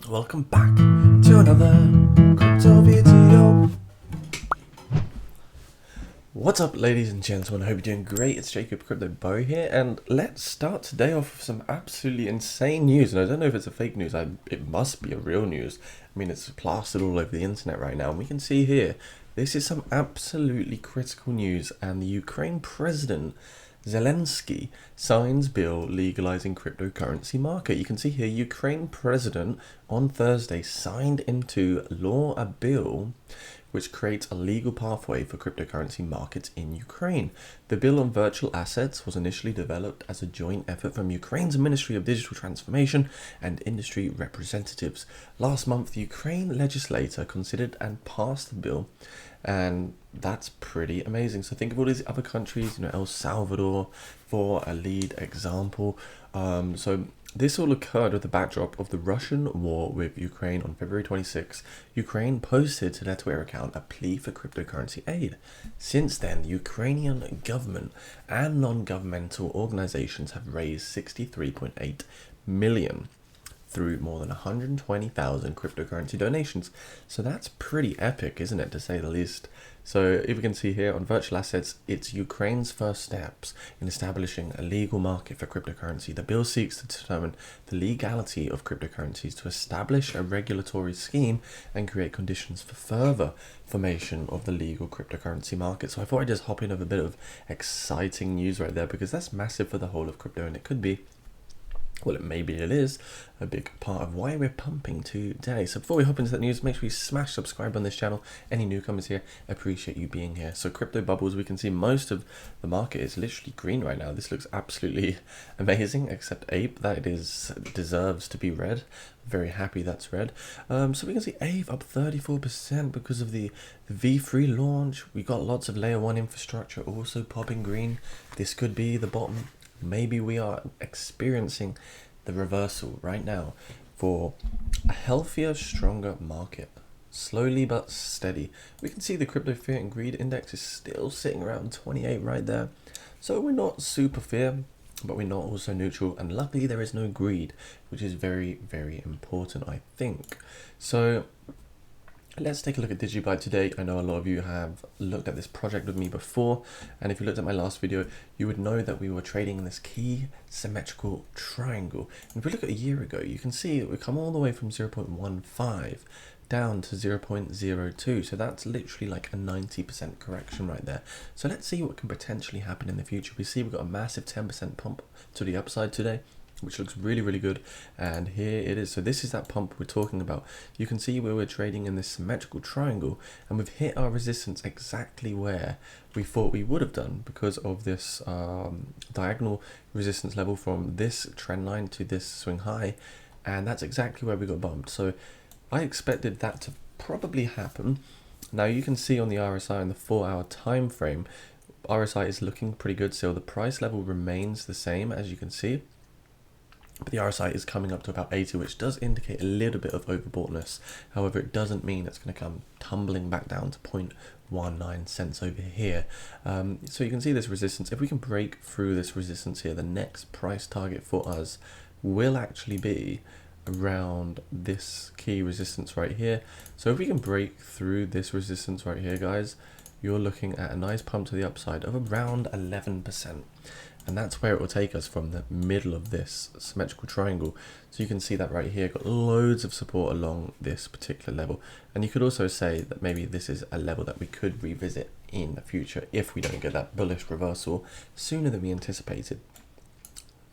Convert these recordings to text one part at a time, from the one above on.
Welcome back to another crypto video. What's up, ladies and gentlemen? I hope you're doing great. It's jacobcrypobury here, and let's start today off with some absolutely insane news. And I don't know if it's a fake news. It must be a real news. I mean, it's plastered all over the internet right now, and we can see here this is some absolutely critical news. And the Ukraine president Zelensky signs bill legalizing cryptocurrency market. You can see here Ukraine president on Thursday signed into law a bill which creates a legal pathway for cryptocurrency markets in Ukraine. The bill on virtual assets was initially developed as a joint effort from Ukraine's Ministry of Digital Transformation and industry representatives. Last month, the Ukraine legislature considered and passed the bill, and that's pretty amazing. So think of all these other countries, El Salvador for a lead example. So this all occurred with the backdrop of the Russian war with Ukraine on February 26. Ukraine posted to their Twitter account a plea for cryptocurrency aid. Since then, the Ukrainian government and non-governmental organizations have raised 63.8 million through more than 120,000 cryptocurrency donations. So that's pretty epic, isn't it, to say the least? So if we can see here on virtual assets, it's Ukraine's first steps in establishing a legal market for cryptocurrency. The bill seeks to determine the legality of cryptocurrencies, to establish a regulatory scheme and create conditions for further formation of the legal cryptocurrency market. So I thought I'd just hop in with a bit of exciting news right there, because that's massive for the whole of crypto, and it could be, well, it is a big part of why we're pumping today. So before we hop into that news, make sure you smash subscribe on this channel. Any newcomers here, appreciate you being here. So crypto bubbles, we can see most of the market is literally green right now. This looks absolutely amazing, except Ape, that deserves to be red. Very happy that's red. So we can see Ape up 34% because of the V3 launch. We got lots of layer 1 infrastructure also popping green. This could be the bottom. Maybe we are experiencing the reversal right now for a healthier, stronger market. Slowly but steady. We can see the crypto fear and greed index is still sitting around 28 right there. So we're not super fear, but we're not also neutral. And luckily there is no greed, which is very, very important, I think. So let's take a look at Digibyte today. I know a lot of you have looked at this project with me before, and if you looked at my last video, you would know that we were trading in this key symmetrical triangle. And if we look at a year ago, you can see that we come all the way from 0.15 down to 0.02. So that's literally like a 90% correction right there. So let's see what can potentially happen in the future. We see we've got a massive 10% pump to the upside today, which looks really, really good. And here it is. So this is that pump we're talking about. You can see where we're trading in this symmetrical triangle, and we've hit our resistance exactly where we thought we would have done because of this diagonal resistance level from this trend line to this swing high, and that's exactly where we got bumped. So I expected that to probably happen. Now you can see on the RSI in the 4-hour time frame, RSI is looking pretty good still. The price level remains the same, as you can see, but the RSI is coming up to about 80, which does indicate a little bit of overboughtness. However, it doesn't mean it's going to come tumbling back down to 0.19 cents over here. So you can see this resistance. If we can break through this resistance here, the next price target for us will actually be around this key resistance right here. So if we can break through this resistance right here, guys, you're looking at a nice pump to the upside of around 11%. And that's where it will take us from the middle of this symmetrical triangle. So you can see that right here, got loads of support along this particular level. And you could also say that maybe this is a level that we could revisit in the future if we don't get that bullish reversal sooner than we anticipated.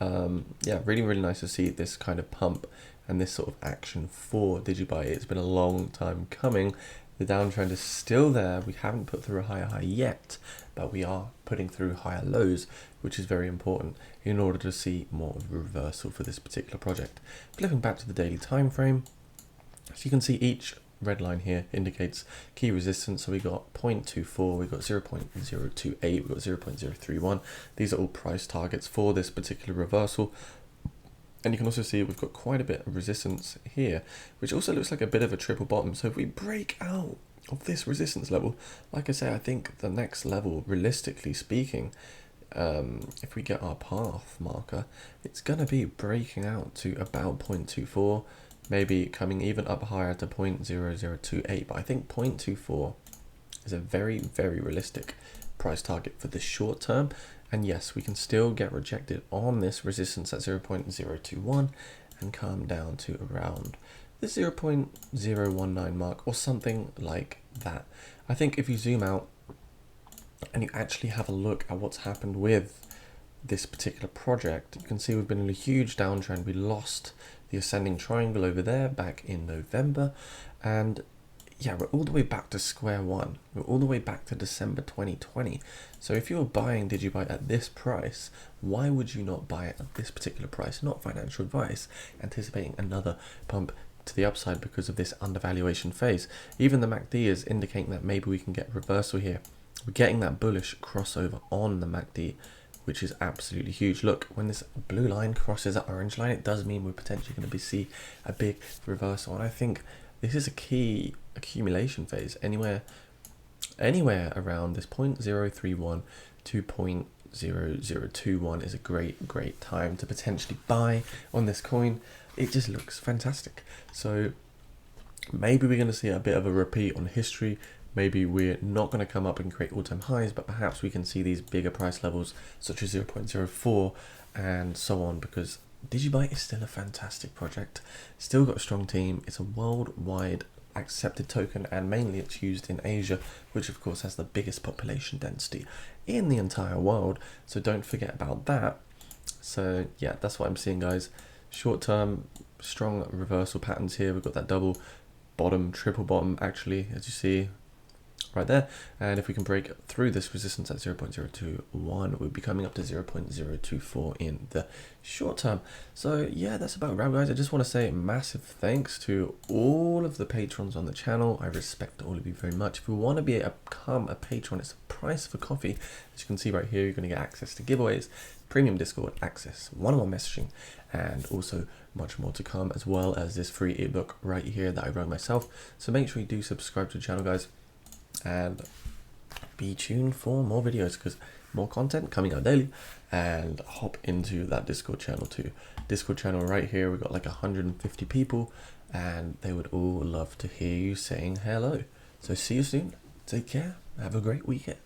Yeah, really, really nice to see this kind of pump and this sort of action for Digibyte. It's been a long time coming. The downtrend is still there. We haven't put through a higher high yet, but we are putting through higher lows, which is very important in order to see more of a reversal for this particular project. Flipping back to the daily time frame, so you can see each red line here indicates key resistance. So we got 0.24, we got 0.028, we got 0.031. These are all price targets for this particular reversal. And you can also see we've got quite a bit of resistance here, which also looks like a bit of a triple bottom. So if we break out of this resistance level, like I say, I think the next level, realistically speaking, if we get our path marker, it's going to be breaking out to about 0.24, maybe coming even up higher to 0.0028, but I think 0.24 is a very, very realistic price target for the short term. And yes, we can still get rejected on this resistance at 0.021 and come down to around the 0.019 mark or something like that. I think if you zoom out and you actually have a look at what's happened with this particular project, you can see we've been in a huge downtrend. We lost the ascending triangle over there back in November, and yeah, we're all the way back to square one. We're all the way back to December 2020. So if you're buying Digibyte at this price, why would you not buy it at this particular price? Not financial advice, anticipating another pump to the upside because of this undervaluation phase. Even the MACD is indicating that maybe we can get reversal here. We're getting that bullish crossover on the MACD, which is absolutely huge. Look, when this blue line crosses that orange line, it does mean we're potentially going to see a big reversal. And I think this is a key accumulation phase. Anywhere around this 0.031 to 0.0021 is a great time to potentially buy on this coin. It just looks fantastic. So maybe we're going to see a bit of a repeat on history. Maybe we're not going to come up and create all-time highs, but perhaps we can see these bigger price levels such as 0.04 and so on, because Digibyte is still a fantastic project. Still got a strong team. It's a worldwide accepted token, and mainly it's used in Asia, which of course has the biggest population density in the entire world. So don't forget about that. So yeah, that's what I'm seeing, guys. Short term, strong reversal patterns here. We've got that double bottom, triple bottom, actually, as you see right there. And if we can break through this resistance at 0.021, we'll be coming up to 0.024 in the short term. So yeah, that's about wrap, guys. I just want to say massive thanks to all of the patrons on the channel. I respect all of you very much. If you want to become a patron, it's a price for coffee. As you can see right here, you're going to get access to giveaways, premium Discord access, one-on-one messaging, and also much more to come, as well as this free ebook right here that I wrote myself. So make sure you do subscribe to the channel, guys, and be tuned for more videos, because more content coming out daily. And hop into that Discord channel too. Discord channel right here, we've got like 150 people, and they would all love to hear you saying hello. So see you soon, take care, have a great weekend.